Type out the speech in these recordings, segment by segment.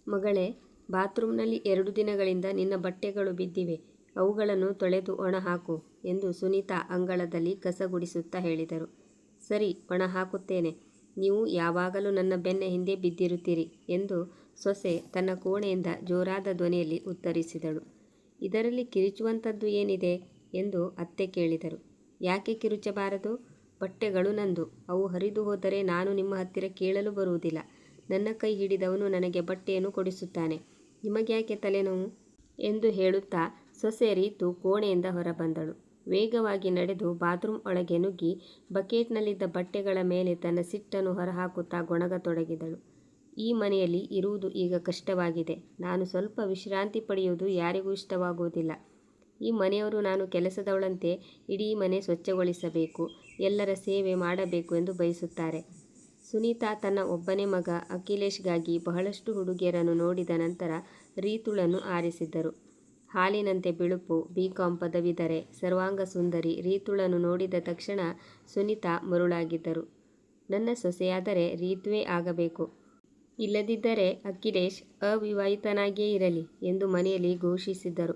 ಮಗಳೇ, ಬಾತ್ರೂಮ್ನಲ್ಲಿ 2 ದಿನಗಳಿಂದ ನಿನ್ನ ಬಟ್ಟೆಗಳು ಬಿದ್ದಿವೆ. ಅವುಗಳನ್ನು ತೊಳೆದು ಒಣ ಹಾಕು ಎಂದು ಸುನೀತಾ ಅಂಗಳದಲ್ಲಿ ಕಸ ಗುಡಿಸುತ್ತಾ ಹೇಳಿದರು. ಸರಿ, ಒಣ ಹಾಕುತ್ತೇನೆ. ನೀವು ಯಾವಾಗಲೂ ನನ್ನ ಬೆನ್ನ ಹಿಂದೆ ಬಿದ್ದಿರುತ್ತೀರಿ ಎಂದು ಸೊಸೆ ತನ್ನ ಕೋಣೆಯಿಂದ ಜೋರಾದ ಧ್ವನಿಯಲ್ಲಿ ಉತ್ತರಿಸಿದಳು. ಇದರಲ್ಲಿ ಕಿರುಚುವಂಥದ್ದು ಏನಿದೆ ಎಂದು ಅತ್ತೆ ಕೇಳಿದರು. ಯಾಕೆ ಕಿರುಚಬಾರದು? ಬಟ್ಟೆಗಳು ನಂದು. ಅವು ಹರಿದು ಹೋದರೆ ನಾನು ನಿಮ್ಮ ಹತ್ತಿರ ಕೇಳಲು ಬರುವುದಿಲ್ಲ. ನನ್ನ ಕೈ ಹಿಡಿದವನು ನನಗೆ ಬಟ್ಟೆಯನ್ನು ಕೊಡಿಸುತ್ತಾನೆ. ನಿಮಗ್ಯಾಕೆ ತಲೆನೋವು ಎಂದು ಹೇಳುತ್ತಾ ಸೊಸೆ ರೀತು ಕೋಣೆಯಿಂದ ಹೊರಬಂದಳು. ವೇಗವಾಗಿ ನಡೆದು ಬಾತ್ರೂಮ್ ಒಳಗೆ ನುಗ್ಗಿ ಬಕೆಟ್ನಲ್ಲಿದ್ದ ಬಟ್ಟೆಗಳ ಮೇಲೆ ತನ್ನ ಸಿಟ್ಟನ್ನು ಹೊರಹಾಕುತ್ತಾ ಗೊಣಗತೊಡಗಿದಳು. ಈ ಮನೆಯಲ್ಲಿ ಇರುವುದು ಈಗ ಕಷ್ಟವಾಗಿದೆ. ನಾನು ಸ್ವಲ್ಪ ವಿಶ್ರಾಂತಿ ಪಡೆಯುವುದು ಯಾರಿಗೂ ಇಷ್ಟವಾಗುವುದಿಲ್ಲ. ಈ ಮನೆಯವರು ನಾನು ಕೆಲಸದವಳಂತೆ ಇಡೀ ಮನೆ ಸ್ವಚ್ಛಗೊಳಿಸಬೇಕು, ಎಲ್ಲರ ಸೇವೆ ಮಾಡಬೇಕು ಎಂದು ಬಯಸುತ್ತಾರೆ. ಸುನೀತಾ ತನ್ನ ಒಬ್ಬನೇ ಮಗ ಅಖಿಲೇಶ್ಗಾಗಿ ಬಹಳಷ್ಟು ಹುಡುಗಿಯರನ್ನು ನೋಡಿದ ನಂತರ ರೀತುಳನ್ನು ಆರಿಸಿದ್ದರು. ಹಾಲಿನಂತೆ ಬಿಳುಪು, ಬಿ.ಕಾಂ ಪದವೀಧರೆ, ಸರ್ವಾಂಗ ಸುಂದರಿ ರೀತುಳನ್ನು ನೋಡಿದ ತಕ್ಷಣ ಸುನೀತಾ ಮರುಳಾಗಿದ್ದರು. ನನ್ನ ಸೊಸೆಯಾದರೆ ರೀತುವೇ ಆಗಬೇಕು. ಇಲ್ಲದಿದ್ದರೆ ಅಖಿಲೇಶ್ ಅವಿವಾಹಿತನಾಗಿಯೇ ಇರಲಿ ಎಂದು ಮನೆಯಲ್ಲಿ ಘೋಷಿಸಿದ್ದರು.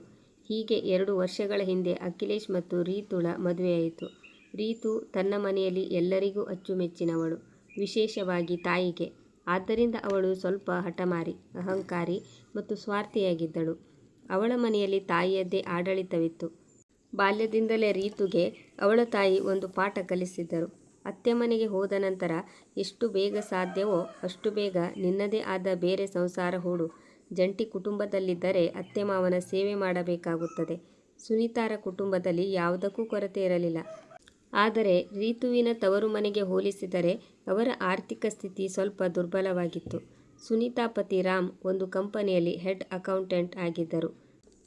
ಹೀಗೆ 2 ವರ್ಷಗಳ ಹಿಂದೆ ಅಖಿಲೇಶ್ ಮತ್ತು ರೀತುಳ ಮದುವೆಯಾಯಿತು. ರೀತು ತನ್ನ ಮನೆಯಲ್ಲಿ ಎಲ್ಲರಿಗೂ ಅಚ್ಚುಮೆಚ್ಚಿನವಳು, ವಿಶೇಷವಾಗಿ ತಾಯಿಗೆ. ಆದ್ದರಿಂದ ಅವಳು ಸ್ವಲ್ಪ ಹಠಮಾರಿ, ಅಹಂಕಾರಿ ಮತ್ತು ಸ್ವಾರ್ಥಿಯಾಗಿದ್ದಳು. ಅವಳ ಮನೆಯಲ್ಲಿ ತಾಯಿಯದ್ದೇ ಆಡಳಿತವಿತ್ತು. ಬಾಲ್ಯದಿಂದಲೇ ರೀತುಗೆ ಅವಳ ತಾಯಿ ಒಂದು ಪಾಠ ಕಲಿಸಿದ್ದರು. ಅತ್ತೆ ಮನೆಗೆ ಹೋದ ನಂತರ ಎಷ್ಟು ಬೇಗ ಸಾಧ್ಯವೋ ಅಷ್ಟು ಬೇಗ ನಿನ್ನದೇ ಆದ ಬೇರೆ ಸಂಸಾರ ಹೂಡು. ಜಂಟಿ ಕುಟುಂಬದಲ್ಲಿದ್ದರೆ ಅತ್ತೆ ಮಾವನ ಸೇವೆ ಮಾಡಬೇಕಾಗುತ್ತದೆ. ಸುನೀತಾರ ಕುಟುಂಬದಲ್ಲಿ ಯಾವುದಕ್ಕೂ ಕೊರತೆ ಇರಲಿಲ್ಲ. ಆದರೆ ರೀತುವಿನ ತವರು ಮನೆಗೆ ಹೋಲಿಸಿದರೆ ಅವರ ಆರ್ಥಿಕ ಸ್ಥಿತಿ ಸ್ವಲ್ಪ ದುರ್ಬಲವಾಗಿತ್ತು. ಸುನೀತಾ ಪತಿ ರಾಮ್ ಒಂದು ಕಂಪನಿಯಲ್ಲಿ ಹೆಡ್ ಅಕೌಂಟೆಂಟ್ ಆಗಿದ್ದರು.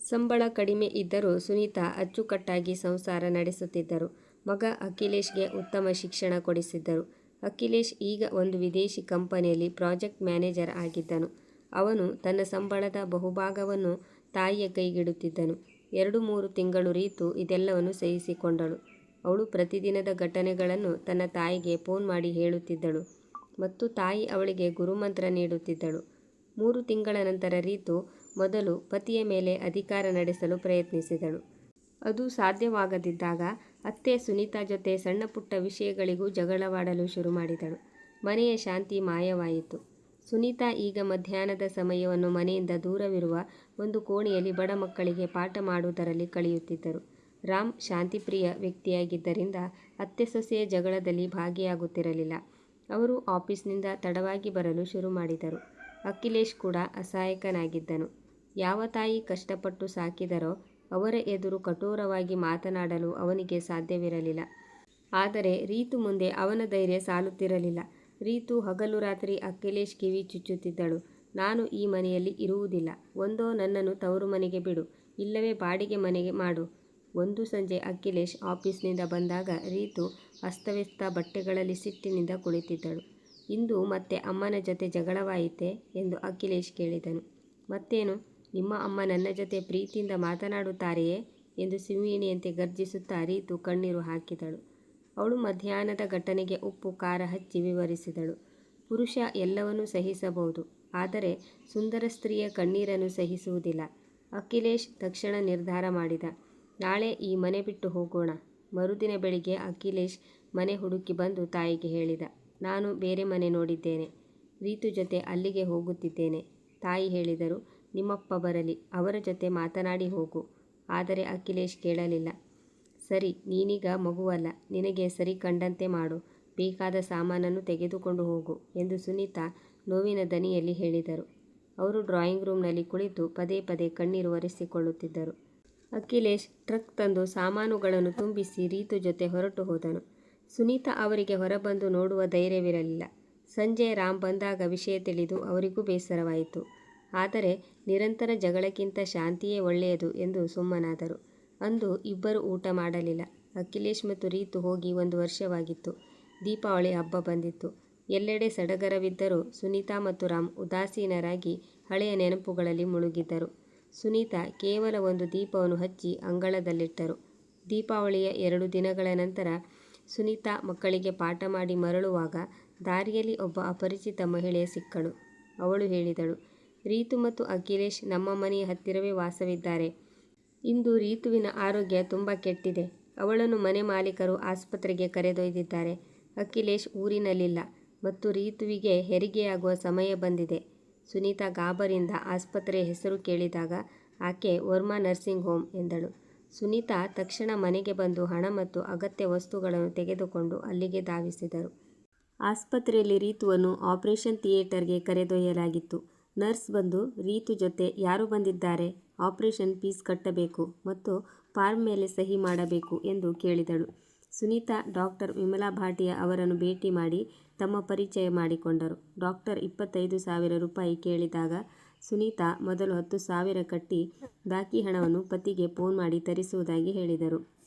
ಸಂಬಳ ಕಡಿಮೆ ಇದ್ದರೂ ಸುನೀತಾ ಅಚ್ಚುಕಟ್ಟಾಗಿ ಸಂಸಾರ ನಡೆಸುತ್ತಿದ್ದರು. ಮಗ ಅಖಿಲೇಶ್ಗೆ ಉತ್ತಮ ಶಿಕ್ಷಣ ಕೊಡಿಸಿದ್ದರು. ಅಖಿಲೇಶ್ ಈಗ ಒಂದು ವಿದೇಶಿ ಕಂಪನಿಯಲ್ಲಿ ಪ್ರಾಜೆಕ್ಟ್ ಮ್ಯಾನೇಜರ್ ಆಗಿದ್ದನು. ಅವನು ತನ್ನ ಸಂಬಳದ ಬಹುಭಾಗವನ್ನು ತಾಯಿಯ ಕೈಗಿಡುತ್ತಿದ್ದನು. 2-3 ತಿಂಗಳು ರೀತು ಇದೆಲ್ಲವನ್ನು ಸಹಿಸಿಕೊಂಡಳು. ಅವಳು ಪ್ರತಿದಿನದ ಘಟನೆಗಳನ್ನು ತನ್ನ ತಾಯಿಗೆ ಫೋನ್ ಮಾಡಿ ಹೇಳುತ್ತಿದ್ದಳು ಮತ್ತು ತಾಯಿ ಅವಳಿಗೆ ಗುರುಮಂತ್ರ ನೀಡುತ್ತಿದ್ದಳು. 3 ತಿಂಗಳ ನಂತರ ರೀತು ಮೊದಲು ಪತಿಯ ಮೇಲೆ ಅಧಿಕಾರ ನಡೆಸಲು ಪ್ರಯತ್ನಿಸಿದಳು. ಅದು ಸಾಧ್ಯವಾಗದಿದ್ದಾಗ ಅತ್ತೆ ಸುನೀತಾ ಜೊತೆ ಸಣ್ಣ ಪುಟ್ಟ ವಿಷಯಗಳಿಗೂ ಜಗಳವಾಡಲು ಶುರು ಮಾಡಿದಳು. ಮನೆಯ ಶಾಂತಿ ಮಾಯವಾಯಿತು. ಸುನೀತಾ ಈಗ ಮಧ್ಯಾಹ್ನದ ಸಮಯವನ್ನು ಮನೆಯಿಂದ ದೂರವಿರುವ ಒಂದು ಕೋಣೆಯಲ್ಲಿ ಬಡ ಮಕ್ಕಳಿಗೆ ಪಾಠ ಮಾಡುವುದರಲ್ಲಿ ಕಳೆಯುತ್ತಿದ್ದರು. ರಾಮ್ ಶಾಂತಿಪ್ರಿಯ ವ್ಯಕ್ತಿಯಾಗಿದ್ದರಿಂದ ಅತ್ತೆ ಸೊಸೆಯ ಜಗಳದಲ್ಲಿ ಭಾಗಿಯಾಗುತ್ತಿರಲಿಲ್ಲ. ಅವರು ಆಫೀಸ್ನಿಂದ ತಡವಾಗಿ ಬರಲು ಶುರು ಮಾಡಿದರು. ಅಖಿಲೇಶ್ ಕೂಡ ಅಸಹಾಯಕನಾಗಿದ್ದನು. ಯಾವ ತಾಯಿ ಕಷ್ಟಪಟ್ಟು ಸಾಕಿದರೋ ಅವರ ಎದುರು ಕಠೋರವಾಗಿ ಮಾತನಾಡಲು ಅವನಿಗೆ ಸಾಧ್ಯವಿರಲಿಲ್ಲ. ಆದರೆ ರೀತು ಮುಂದೆ ಅವನ ಧೈರ್ಯ ಸಾಲುತ್ತಿರಲಿಲ್ಲ. ರೀತು ಹಗಲು ರಾತ್ರಿ ಅಖಿಲೇಶ್ ಕಿವಿ ಚುಚ್ಚುತ್ತಿದ್ದಳು. ನಾನು ಈ ಮನೆಯಲ್ಲಿ ಇರುವುದಿಲ್ಲ. ಒಂದೋ ನನ್ನನ್ನು ತವರು ಮನೆಗೆ ಬಿಡು, ಇಲ್ಲವೇ ಬಾಡಿಗೆ ಮನೆಗೆ ಮಾಡು. ಒಂದು ಸಂಜೆ ಅಖಿಲೇಶ್ ಆಫೀಸ್ನಿಂದ ಬಂದಾಗ ರೀತು ಅಸ್ತವ್ಯಸ್ತ ಬಟ್ಟೆಗಳಲ್ಲಿ ಸಿಟ್ಟಿನಿಂದ ಕುಳಿತಿದ್ದಳು. ಇಂದು ಮತ್ತೆ ಅಮ್ಮನ ಜೊತೆ ಜಗಳವಾಯಿತೆ ಎಂದು ಅಖಿಲೇಶ್ ಕೇಳಿದನು. ಮತ್ತೇನು, ನಿಮ್ಮ ಅಮ್ಮ ನನ್ನ ಜೊತೆ ಪ್ರೀತಿಯಿಂದ ಮಾತನಾಡುತ್ತಾರೆಯೇ ಎಂದು ಸಿಂಹಿಣಿಯಂತೆ ಗರ್ಜಿಸುತ್ತಾ ರೀತು ಕಣ್ಣೀರು ಹಾಕಿದಳು. ಅವಳು ಮಧ್ಯಾಹ್ನದ ಘಟನೆಗೆ ಉಪ್ಪು ಖಾರ ಹಚ್ಚಿ ವಿವರಿಸಿದಳು. ಪುರುಷ ಎಲ್ಲವನ್ನೂ ಸಹಿಸಬಹುದು, ಆದರೆ ಸುಂದರ ಸ್ತ್ರೀಯ ಕಣ್ಣೀರನ್ನು ಸಹಿಸುವುದಿಲ್ಲ. ಅಖಿಲೇಶ್ ತಕ್ಷಣ ನಿರ್ಧಾರ ಮಾಡಿದ. ನಾಳೆ ಈ ಮನೆ ಬಿಟ್ಟು ಹೋಗೋಣ. ಮರುದಿನ ಬೆಳಿಗ್ಗೆ ಅಖಿಲೇಶ್ ಮನೆ ಹುಡುಕಿ ಬಂದು ತಾಯಿಗೆ ಹೇಳಿದ. ನಾನು ಬೇರೆ ಮನೆ ನೋಡಿದ್ದೇನೆ. ರೀತು ಜೊತೆ ಅಲ್ಲಿಗೆ ಹೋಗುತ್ತಿದ್ದೇನೆ. ತಾಯಿ ಹೇಳಿದರು, ನಿಮ್ಮಪ್ಪ ಬರಲಿ, ಅವರ ಜೊತೆ ಮಾತನಾಡಿ ಹೋಗು. ಆದರೆ ಅಖಿಲೇಶ್ ಕೇಳಲಿಲ್ಲ. ಸರಿ, ನೀನೀಗ ಮಗುವಲ್ಲ, ನಿನಗೆ ಸರಿ ಕಂಡಂತೆ ಮಾಡು. ಬೇಕಾದ ಸಾಮಾನನ್ನು ತೆಗೆದುಕೊಂಡು ಹೋಗು ಎಂದು ಸುನೀತಾ ನೋವಿನ ದನಿಯಲ್ಲಿ ಹೇಳಿದರು. ಅವರು ಡ್ರಾಯಿಂಗ್ ರೂಮ್ನಲ್ಲಿ ಕುಳಿತು ಪದೇ ಪದೇ ಕಣ್ಣೀರು ಒರೆಸಿಕೊಳ್ಳುತ್ತಿದ್ದರು. ಅಖಿಲೇಶ್ ಟ್ರಕ್ ತಂದು ಸಾಮಾನುಗಳನ್ನು ತುಂಬಿಸಿ ರೀತು ಜೊತೆ ಹೊರಟು ಹೋದನು. ಸುನೀತಾ ಅವರಿಗೆ ಹೊರಬಂದು ನೋಡುವ ಧೈರ್ಯವಿರಲಿಲ್ಲ. ಸಂಜೆ ರಾಮ್ ಬಂದಾಗ ವಿಷಯ ತಿಳಿದು ಅವರಿಗೂ ಬೇಸರವಾಯಿತು. ಆದರೆ ನಿರಂತರ ಜಗಳಕ್ಕಿಂತ ಶಾಂತಿಯೇ ಒಳ್ಳೆಯದು ಎಂದು ಸುಮ್ಮನಾದರು. ಅಂದು ಇಬ್ಬರು ಊಟ ಮಾಡಲಿಲ್ಲ. ಅಖಿಲೇಶ್ ಮತ್ತು ರೀತು ಹೋಗಿ 1 ವರ್ಷವಾಗಿತ್ತು. ದೀಪಾವಳಿ ಹಬ್ಬ ಬಂದಿತ್ತು. ಎಲ್ಲೆಡೆ ಸಡಗರವಿದ್ದರೂ ಸುನೀತಾ ಮತ್ತು ರಾಮ್ ಉದಾಸೀನರಾಗಿ ಹಳೆಯ ನೆನಪುಗಳಲ್ಲಿ ಮುಳುಗಿದ್ದರು. ಸುನೀತಾ ಕೇವಲ ಒಂದು ದೀಪವನ್ನು ಹಚ್ಚಿ ಅಂಗಳದಲ್ಲಿಟ್ಟರು. ದೀಪಾವಳಿಯ 2 ದಿನಗಳ ನಂತರ ಸುನೀತಾ ಮಕ್ಕಳಿಗೆ ಪಾಠ ಮಾಡಿ ಮರಳುವಾಗ ದಾರಿಯಲ್ಲಿ ಒಬ್ಬ ಅಪರಿಚಿತ ಮಹಿಳೆ ಸಿಕ್ಕಳು. ಅವಳು ಹೇಳಿದಳು, ರೀತು ಮತ್ತು ಅಖಿಲೇಶ್ ನಮ್ಮ ಮನೆಯ ಹತ್ತಿರವೇ ವಾಸವಿದ್ದಾರೆ. ಇಂದು ರೀತುವಿನ ಆರೋಗ್ಯ ತುಂಬ ಕೆಟ್ಟಿದೆ. ಅವಳನ್ನು ಮನೆ ಮಾಲೀಕರು ಆಸ್ಪತ್ರೆಗೆ ಕರೆದೊಯ್ದಿದ್ದಾರೆ. ಅಖಿಲೇಶ್ ಊರಿನಲ್ಲಿಲ್ಲ ಮತ್ತು ರೀತುವಿಗೆ ಹೆರಿಗೆಯಾಗುವ ಸಮಯ ಬಂದಿದೆ. ಸುನೀತಾ ಗಾಬರಿಯಿಂದ ಆಸ್ಪತ್ರೆಯ ಹೆಸರು ಕೇಳಿದಾಗ ಆಕೆ ವರ್ಮಾ ನರ್ಸಿಂಗ್ ಹೋಮ್ ಎಂದಳು. ಸುನೀತಾ ತಕ್ಷಣ ಮನೆಗೆ ಬಂದು ಹಣ ಮತ್ತು ಅಗತ್ಯ ವಸ್ತುಗಳನ್ನು ತೆಗೆದುಕೊಂಡು ಅಲ್ಲಿಗೆ ಧಾವಿಸಿದರು. ಆಸ್ಪತ್ರೆಯಲ್ಲಿ ರೀತುವನ್ನು ಆಪರೇಷನ್ ಥಿಯೇಟರ್ಗೆ ಕರೆದೊಯ್ಯಲಾಗಿತ್ತು. ನರ್ಸ್ ಬಂದು ರೀತು ಜೊತೆ ಯಾರು ಬಂದಿದ್ದಾರೆ, ಆಪರೇಷನ್ ಫೀಸ್ ಕಟ್ಟಬೇಕು ಮತ್ತು ಫಾರ್ಮ್ ಮೇಲೆ ಸಹಿ ಮಾಡಬೇಕು ಎಂದು ಕೇಳಿದಳು. ಸುನೀತಾ ಡಾಕ್ಟರ್ ವಿಮಲಾ ಭಾಟಿಯಾ ಅವರನ್ನು ಭೇಟಿ ಮಾಡಿ ತಮ್ಮ ಪರಿಚಯ ಮಾಡಿಕೊಂಡರು. ಡಾಕ್ಟರ್ 25,000 ರೂಪಾಯಿ ಕೇಳಿದಾಗ ಸುನೀತಾ ಮೊದಲು 10,000 ಕಟ್ಟಿ ಬಾಕಿ ಹಣವನ್ನು ಪತಿಗೆ ಫೋನ್ ಮಾಡಿ ತರಿಸುವುದಾಗಿ ಹೇಳಿದರು.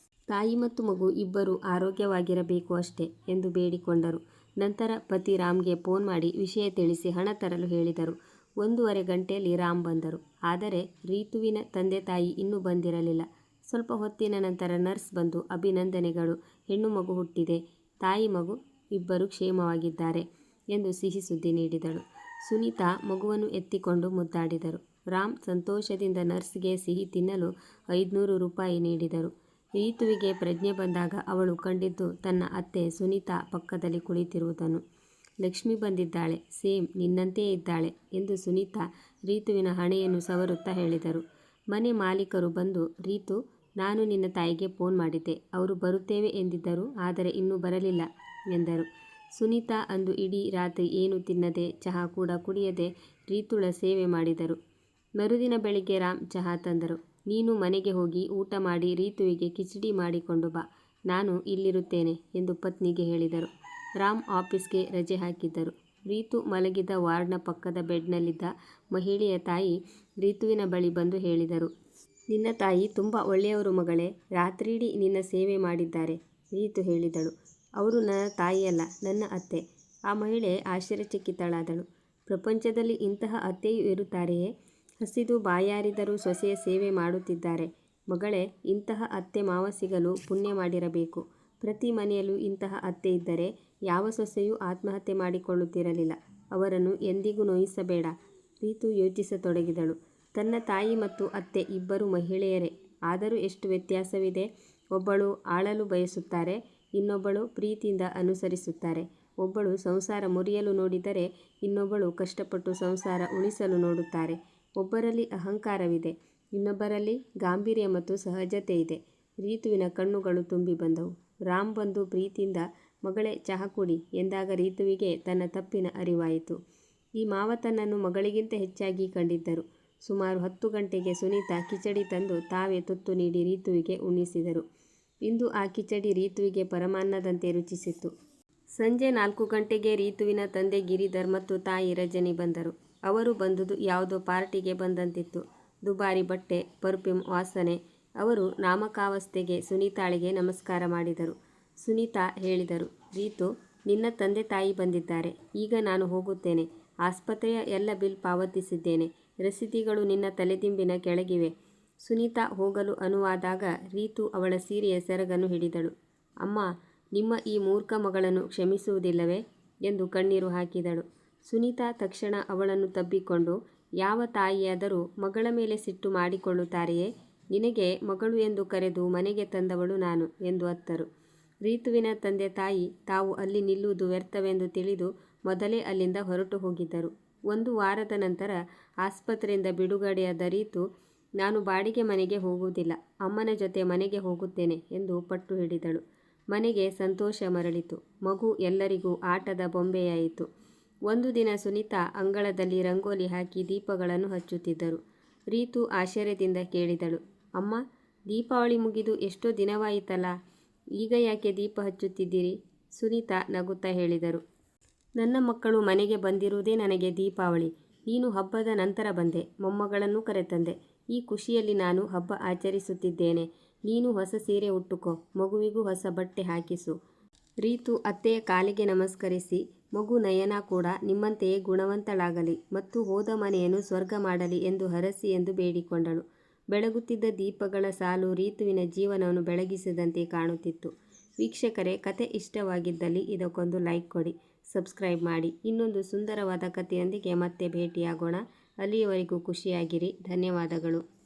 ತಾಯಿ ಮತ್ತು ಮಗು ಇಬ್ಬರೂ ಆರೋಗ್ಯವಾಗಿರಬೇಕು ಅಷ್ಟೇ ಎಂದು ಬೇಡಿಕೊಂಡರು. ನಂತರ ಪತಿ ರಾಮ್ಗೆ ಫೋನ್ ಮಾಡಿ ವಿಷಯ ತಿಳಿಸಿ ಹಣ ತರಲು ಹೇಳಿದರು. 1.5 ಗಂಟೆಯಲ್ಲಿ ರಾಮ್ ಬಂದರು. ಆದರೆ ರೀತುವಿನ ತಂದೆ ತಾಯಿ ಇನ್ನೂ ಬಂದಿರಲಿಲ್ಲ. ಸ್ವಲ್ಪ ಹೊತ್ತಿನ ನಂತರ ನರ್ಸ್ ಬಂದು ಅಭಿನಂದನೆಗಳು, ಹೆಣ್ಣು ಮಗು ಹುಟ್ಟಿದೆ, ತಾಯಿ ಮಗು ಇಬ್ಬರು ಕ್ಷೇಮವಾಗಿದ್ದಾರೆ ಎಂದು ಸಿಹಿ ಸುದ್ದಿ ನೀಡಿದಳು. ಸುನೀತಾ ಮಗುವನ್ನು ಎತ್ತಿಕೊಂಡು ಮುದ್ದಾಡಿದರು. ರಾಮ್ ಸಂತೋಷದಿಂದ ನರ್ಸ್ಗೆ ಸಿಹಿ ತಿನ್ನಲು 500 ರೂಪಾಯಿ ನೀಡಿದರು. ರೀತುವಿಗೆ ಪ್ರಜ್ಞೆ ಬಂದಾಗ ಅವಳು ಕಂಡಿದ್ದು ತನ್ನ ಅತ್ತೆ ಸುನೀತಾ ಪಕ್ಕದಲ್ಲಿ ಕುಳಿತಿರುವುದನ್ನು. ಲಕ್ಷ್ಮಿ ಬಂದಿದ್ದಾಳೆ, ಸೇಮ್ ನಿನ್ನಂತೆಯೇ ಇದ್ದಾಳೆ ಎಂದು ಸುನೀತಾ ರೀತುವಿನ ಹಣೆಯನ್ನು ಸವರುತ್ತಾ ಹೇಳಿದರು. ಮನೆ ಮಾಲೀಕರು ಬಂದು, ರೀತು, ನಾನು ನಿನ್ನ ತಾಯಿಗೆ ಫೋನ್ ಮಾಡಿದ್ದೆ, ಅವರು ಬರುತ್ತೇವೆ ಎಂದಿದ್ದರು, ಆದರೆ ಇನ್ನೂ ಬರಲಿಲ್ಲ ಎಂದರು. ಸುನೀತಾ ಅಂದು ಇಡೀ ರಾತ್ರಿ ಏನು ತಿನ್ನದೆ ಚಹಾ ಕೂಡ ಕುಡಿಯದೆ ರೀತುಳ ಸೇವೆ ಮಾಡಿದರು. ಮರುದಿನ ಬೆಳಿಗ್ಗೆ ರಾಮ್ ಚಹಾ ತಂದರು. ನೀನು ಮನೆಗೆ ಹೋಗಿ ಊಟ ಮಾಡಿ ರೀತುವಿಗೆ ಕಿಚಡಿ ಮಾಡಿಕೊಂಡು ಬಾ, ನಾನು ಇಲ್ಲಿರುತ್ತೇನೆ ಎಂದು ಪತ್ನಿಗೆ ಹೇಳಿದರು. ರಾಮ್ ಆಫೀಸ್ಗೆ ರಜೆ ಹಾಕಿದ್ದರು. ರೀತು ಮಲಗಿದ್ದ ವಾರ್ಡ್ನ ಪಕ್ಕದ ಬೆಡ್ನಲ್ಲಿದ್ದ ಮಹಿಳೆಯ ತಾಯಿ ರೀತುವಿನ ಬಳಿ ಬಂದು ಹೇಳಿದರು. ನಿನ್ನ ತಾಯಿ ತುಂಬ ಒಳ್ಳೆಯವರು ಮಗಳೇ, ರಾತ್ರಿಯಿಡೀ ನಿನ್ನ ಸೇವೆ ಮಾಡಿದ್ದಾರೆ. ರೀತು ಹೇಳಿದಳು. ಅವರು ನನ್ನ ತಾಯಿಯಲ್ಲ, ನನ್ನ ಅತ್ತೆ. ಆ ಮಹಿಳೆ ಆಶ್ಚರ್ಯಚಕಿತಳಾದಳು. ಪ್ರಪಂಚದಲ್ಲಿ ಇಂತಹ ಅತ್ತೆಯೂ ಇರುತ್ತಾರೆಯೇ? ಹಸಿದು ಬಾಯಾರಿದರೂ ಸೊಸೆಯ ಸೇವೆ ಮಾಡುತ್ತಿದ್ದಾರೆ. ಮಗಳೇ, ಇಂತಹ ಅತ್ತೆ ಮಾವ ಸಿಗಲು ಪುಣ್ಯ ಮಾಡಿರಬೇಕು. ಪ್ರತಿ ಮನೆಯಲ್ಲೂ ಇಂತಹ ಅತ್ತೆ ಇದ್ದರೆ ಯಾವ ಸೊಸೆಯೂ ಆತ್ಮಹತ್ಯೆ ಮಾಡಿಕೊಳ್ಳುತ್ತಿರಲಿಲ್ಲ. ಅವರನ್ನು ಎಂದಿಗೂ ನೋಯಿಸಬೇಡ. ರೀತು ಯೋಚಿಸತೊಡಗಿದಳು. ತನ್ನ ತಾಯಿ ಮತ್ತು ಅತ್ತೆ ಇಬ್ಬರು ಮಹಿಳೆಯರೇ, ಆದರೂ ಎಷ್ಟು ವ್ಯತ್ಯಾಸವಿದೆ. ಒಬ್ಬಳು ಆಳಲು ಬಯಸುತ್ತಾರೆ, ಇನ್ನೊಬ್ಬಳು ಪ್ರೀತಿಯಿಂದ ಅನುಸರಿಸುತ್ತಾರೆ. ಒಬ್ಬಳು ಸಂಸಾರ ಮುರಿಯಲು ನೋಡಿದರೆ ಇನ್ನೊಬ್ಬಳು ಕಷ್ಟಪಟ್ಟು ಸಂಸಾರ ಉಳಿಸಲು ನೋಡುತ್ತಾರೆ. ಒಬ್ಬರಲ್ಲಿ ಅಹಂಕಾರವಿದೆ, ಇನ್ನೊಬ್ಬರಲ್ಲಿ ಗಾಂಭೀರ್ಯ ಮತ್ತು ಸಹಜತೆ ಇದೆ. ರೀತುವಿನ ಕಣ್ಣುಗಳು ತುಂಬಿ ಬಂದವು. ರಾಮ್ ಬಂದು ಪ್ರೀತಿಯಿಂದ ಮಗಳೇ ಚಹಾ ಕುಡಿ ಎಂದಾಗ ರೀತುವಿಗೆ ತನ್ನ ತಪ್ಪಿನ ಅರಿವಾಯಿತು. ಈ ಮಾವ ತನ್ನನ್ನು ಮಗಳಿಗಿಂತ ಹೆಚ್ಚಾಗಿ ಕಂಡಿದ್ದರು. ಸುಮಾರು 10 ಗಂಟೆಗೆ ಸುನೀತಾ ಕಿಚಡಿ ತಂದು ತಾವೇ ತುತ್ತು ನೀಡಿ ರೀತುವಿಗೆ ಉಣಿಸಿದರು. ಇಂದು ಆ ಕಿಚಡಿ ರೀತುವಿಗೆ ಪರಮಾನ್ನದಂತೆ ರುಚಿಸಿತ್ತು. ಸಂಜೆ 4 ಗಂಟೆಗೆ ರೀತುವಿನ ತಂದೆ ಗಿರಿಧರ್ ಮತ್ತು ತಾಯಿ ರಜನಿ ಬಂದರು. ಅವರು ಬಂದುದು ಯಾವುದೋ ಪಾರ್ಟಿಗೆ ಬಂದಂತಿತ್ತು. ದುಬಾರಿ ಬಟ್ಟೆ, ಪರ್ಫ್ಯೂಮ್ ವಾಸನೆ. ಅವರು ನಾಮಕಾವಸ್ಥೆಗೆ ಸುನೀತಾಳಿಗೆ ನಮಸ್ಕಾರ ಮಾಡಿದರು. ಸುನೀತಾ ಹೇಳಿದರು, ರೀತು, ನಿನ್ನ ತಂದೆ ತಾಯಿ ಬಂದಿದ್ದಾರೆ. ಈಗ ನಾನು ಹೋಗುತ್ತೇನೆ. ಆಸ್ಪತ್ರೆಯ ಎಲ್ಲ ಬಿಲ್ ಪಾವತಿಸಿದ್ದೇನೆ. ರಸೀದಿಗಳು ನಿನ್ನ ತಲೆದಿಂಬಿನ ಕೆಳಗಿವೆ. ಸುನೀತಾ ಹೋಗಲು ಅನುವಾದಾಗ ರೀತು ಅವಳ ಸೀರೆಯ ಸೆರಗನ್ನು ಹಿಡಿದಳು. ಅಮ್ಮ, ನಿಮ್ಮ ಈ ಮೂರ್ಖ ಮಗಳನ್ನು ಕ್ಷಮಿಸುವುದಿಲ್ಲವೇ ಎಂದು ಕಣ್ಣೀರು ಹಾಕಿದಳು. ಸುನೀತಾ ತಕ್ಷಣ ಅವಳನ್ನು ತಬ್ಬಿಕೊಂಡು, ಯಾವ ತಾಯಿಯಾದರೂ ಮಗಳ ಮೇಲೆ ಸಿಟ್ಟು ಮಾಡಿಕೊಳ್ಳುತ್ತಾರೆಯೇ? ನಿನಗೆ ಮಗಳು ಎಂದು ಕರೆದು ಮನೆಗೆ ತಂದವಳು ನಾನು ಎಂದು ಅತ್ತರು. ರೀತುವಿನ ತಂದೆ ತಾಯಿ ತಾವು ಅಲ್ಲಿ ನಿಲ್ಲುವುದು ವ್ಯರ್ಥವೆಂದು ತಿಳಿದು ಮೊದಲೇ ಅಲ್ಲಿಂದ ಹೊರಟು ಹೋಗಿದ್ದರು. 1 ವಾರದ ನಂತರ ಆಸ್ಪತ್ರೆಯಿಂದ ಬಿಡುಗಡೆಯಾದ ರೀತು, ನಾನು ಬಾಡಿಗೆ ಮನೆಗೆ ಹೋಗುವುದಿಲ್ಲ, ಅಮ್ಮನ ಜೊತೆ ಮನೆಗೆ ಹೋಗುತ್ತೇನೆ ಎಂದು ಪಟ್ಟು ಹಿಡಿದಳು. ಮನೆಗೆ ಸಂತೋಷ ಮರಳಿತು. ಮಗು ಎಲ್ಲರಿಗೂ ಆಟದ ಬೊಂಬೆಯಾಯಿತು. ಒಂದು ದಿನ ಸುನೀತಾ ಅಂಗಳದಲ್ಲಿ ರಂಗೋಲಿ ಹಾಕಿ ದೀಪಗಳನ್ನು ಹಚ್ಚುತ್ತಿದ್ದರು. ರೀತು ಆಶ್ಚರ್ಯದಿಂದ ಕೇಳಿದಳು, ಅಮ್ಮ, ದೀಪಾವಳಿ ಮುಗಿದು ಎಷ್ಟೋ ದಿನವಾಯಿತಲ್ಲ, ಈಗ ಯಾಕೆ ದೀಪ ಹಚ್ಚುತ್ತಿದ್ದೀರಿ? ಸುನೀತಾ ನಗುತ್ತಾ ಹೇಳಿದರು, ನನ್ನ ಮಕ್ಕಳು ಮನೆಗೆ ಬಂದಿರುವುದೇ ನನಗೆ ದೀಪಾವಳಿ. ನೀನು ಹಬ್ಬದ ನಂತರ ಬಂದೆ, ಮೊಮ್ಮಗಳನ್ನು ಕರೆತಂದೆ. ಈ ಖುಷಿಯಲ್ಲಿ ನಾನು ಹಬ್ಬ ಆಚರಿಸುತ್ತಿದ್ದೇನೆ. ನೀನು ಹೊಸ ಸೀರೆ ಉಟ್ಟುಕೋ, ಮಗುವಿಗೂ ಹೊಸ ಬಟ್ಟೆ ಹಾಕಿಸು. ರೀತು ಅತ್ತೆಯ ಕಾಲಿಗೆ ನಮಸ್ಕರಿಸಿ, ಮಗು ನಯನ ಕೂಡ ನಿಮ್ಮಂತೆಯೇ ಗುಣವಂತಳಾಗಲಿ ಮತ್ತು ಹೋದ ಮನೆಯನ್ನು ಸ್ವರ್ಗ ಮಾಡಲಿ ಎಂದು ಹರಸಿ ಎಂದು ಬೇಡಿಕೊಂಡಳು. ಬೆಳಗುತ್ತಿದ್ದ ದೀಪಗಳ ಸಾಲು ರೀತುವಿನ ಜೀವನವನ್ನು ಬೆಳಗಿಸಿದಂತೆ ಕಾಣುತ್ತಿತ್ತು. ವೀಕ್ಷಕರೇ, ಕತೆ ಇಷ್ಟವಾಗಿದ್ದಲ್ಲಿ ಇದಕ್ಕೊಂದು ಲೈಕ್ ಕೊಡಿ, ಸಬ್ಸ್ಕ್ರೈಬ್ ಮಾಡಿ. ಇನ್ನೊಂದು ಸುಂದರವಾದ ಕಥೆಯೊಂದಿಗೆ ಮತ್ತೆ ಭೇಟಿಯಾಗೋಣ. ಅಲ್ಲಿಯವರೆಗೂ ಖುಷಿಯಾಗಿರಿ. ಧನ್ಯವಾದಗಳು.